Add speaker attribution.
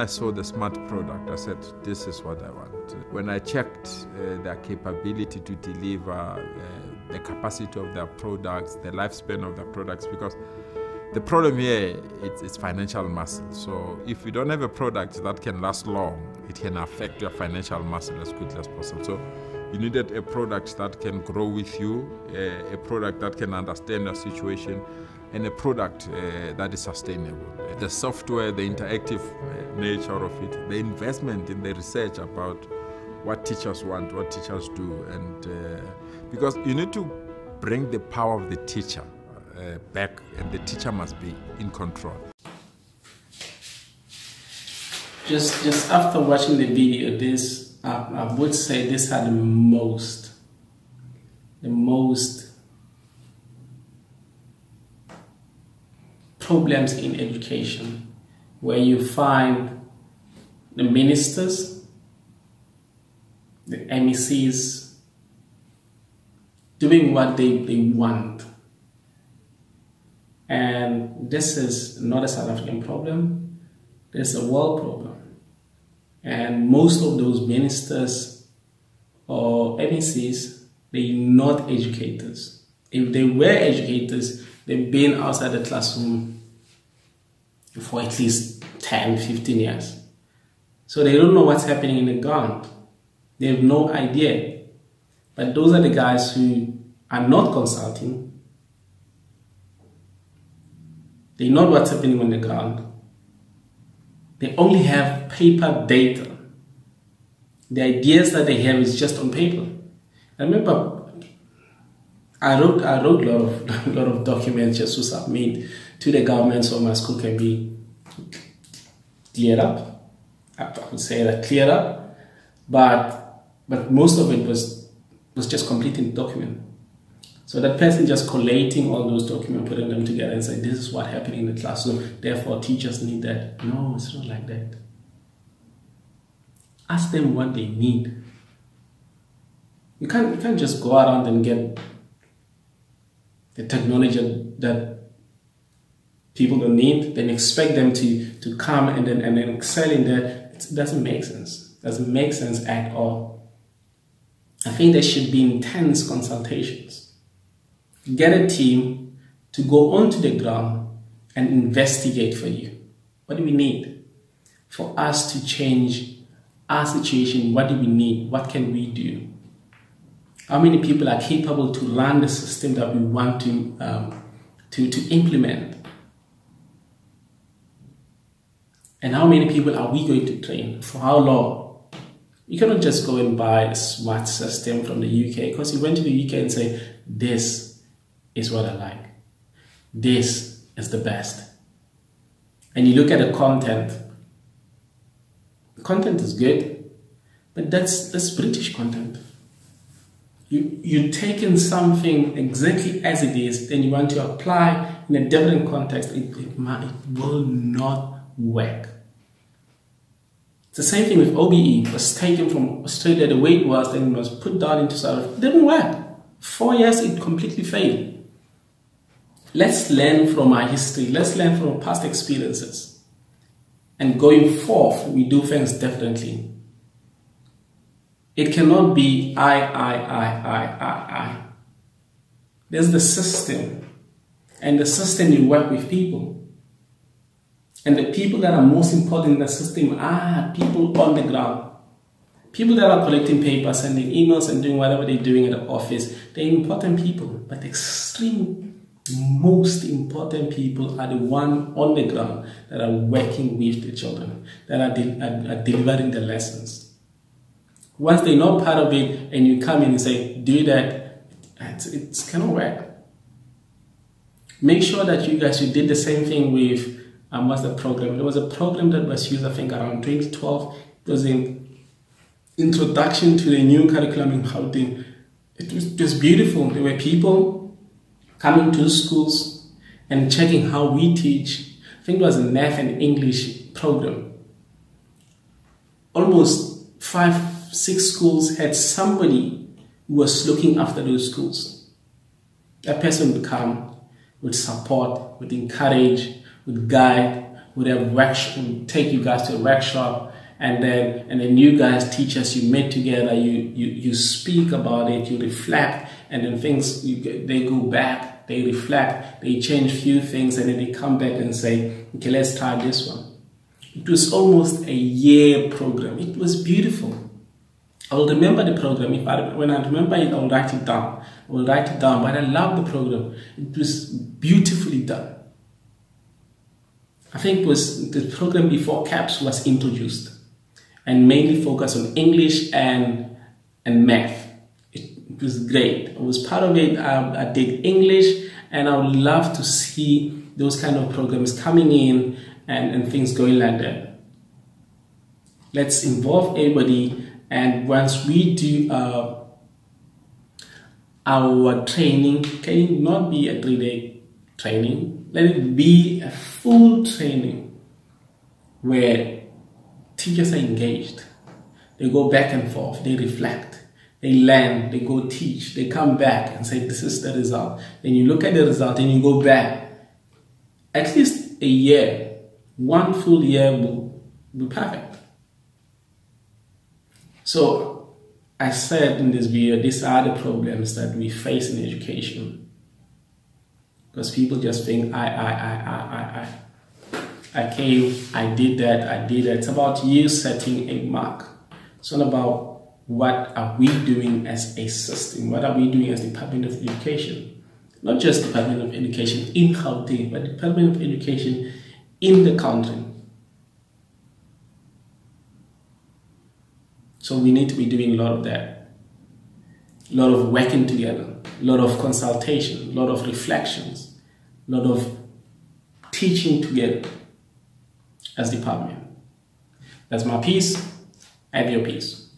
Speaker 1: I saw the smart product. I said, this is what I want. When I checked their capability to deliver, the capacity of their products, the lifespan of their products, because the problem here, it's financial muscle. So if you don't have a product that can last long, it can affect your financial muscle as quickly as possible. So you needed a product that can grow with you, a product that can understand your situation, and a product that is sustainable. The software, the interactive nature of it, the investment in the research about what teachers want, what teachers do, and because you need to bring the power of the teacher back, and the teacher must be in control.
Speaker 2: Just after watching the video, I would say these are the most problems in education, where you find the ministers, the MECs doing what they want. And this is not a South African problem, this is a world problem. And most of those ministers or MECs, they're not educators. If they were educators, they've been outside the classroom for at least 10, 15 years. So they don't know what's happening in the ground. They have no idea. But those are the guys who are not consulting. They know what's happening on the ground. They only have paper data. The ideas that they have is just on paper. I remember I wrote a lot of documents just to submit to the government so my school can be cleared up. I would say that cleared up, but most of it was just completing the document. So that person just collating all those documents, putting them together and saying, this is what happened in the classroom, therefore teachers need that. No, it's not like that. Ask them what they need. You can't just go around and get the technology that people don't need, then expect them to come and then excel in that. It doesn't make sense. It doesn't make sense at all. I think there should be intense consultations. Get a team to go onto the ground and investigate for you. What do we need for us to change our situation? What do we need? What can we do? How many people are capable to learn the system that we want to implement? And how many people are we going to train? For how long? You cannot just go and buy a smart system from the UK, because you went to the UK and say, this is what I like. This is the best. And you look at the content. The content is good, but that's British content. You're taking something exactly as it is, then you want to apply in a different context. It will not work. It's the same thing with OBE. It was taken from Australia the way it was, then it was put down into South Africa. It didn't work. 4 years, it completely failed. Let's learn from our history. Let's learn from our past experiences. And going forth, we do things differently. It cannot be I. There's the system. And the system, you work with people. And the people that are most important in the system are people on the ground. People that are collecting papers, sending emails, and doing whatever they're doing in the office. They're important people. But the most important people are the ones on the ground that are working with the children, that are delivering the lessons. Once they're not part of it and you come in and say, do that, it cannot work. Make sure that you did the same thing with, what's the program? There was a program that was used, I think, around 2012. It was an introduction to the new curriculum in Gauteng. It was just beautiful. There were people coming to schools and checking how we teach. I think it was a math and English program. Almost 5, 6 schools had somebody who was looking after those schools. That person would come, would support, would encourage, would guide, would take you guys to a workshop, and then you guys, teachers, you meet together, you speak about it, you reflect, and then things, they go back, they reflect, they change few things, and then they come back and say, okay, let's try this one. It was almost a year program. It was beautiful. I will remember the program. When I remember it, I will write it down. But I love the program. It was beautifully done. I think it was the program before CAPS was introduced and mainly focused on English and math. It was great. I was part of it. I did English, and I would love to see those kind of programs coming in and things going like that. Let's involve everybody, and once we do our training, can it not be a 3-day training? Let it be a full training where teachers are engaged. They go back and forth, they reflect, they learn, they go teach, they come back and say, this is the result. Then you look at the result and you go back. At least a year, one full year will be perfect. So I said in this video, these are the problems that we face in education. Because people just think, I came, I did that. It's about you setting a mark. It's not about what are we doing as a system, what are we doing as Department of Education. Not just Department of Education in Gauteng, but Department of Education in the country. So we need to be doing a lot of that. A lot of working together, a lot of consultation, a lot of reflections, a lot of teaching together as department. That's my piece. I have your piece.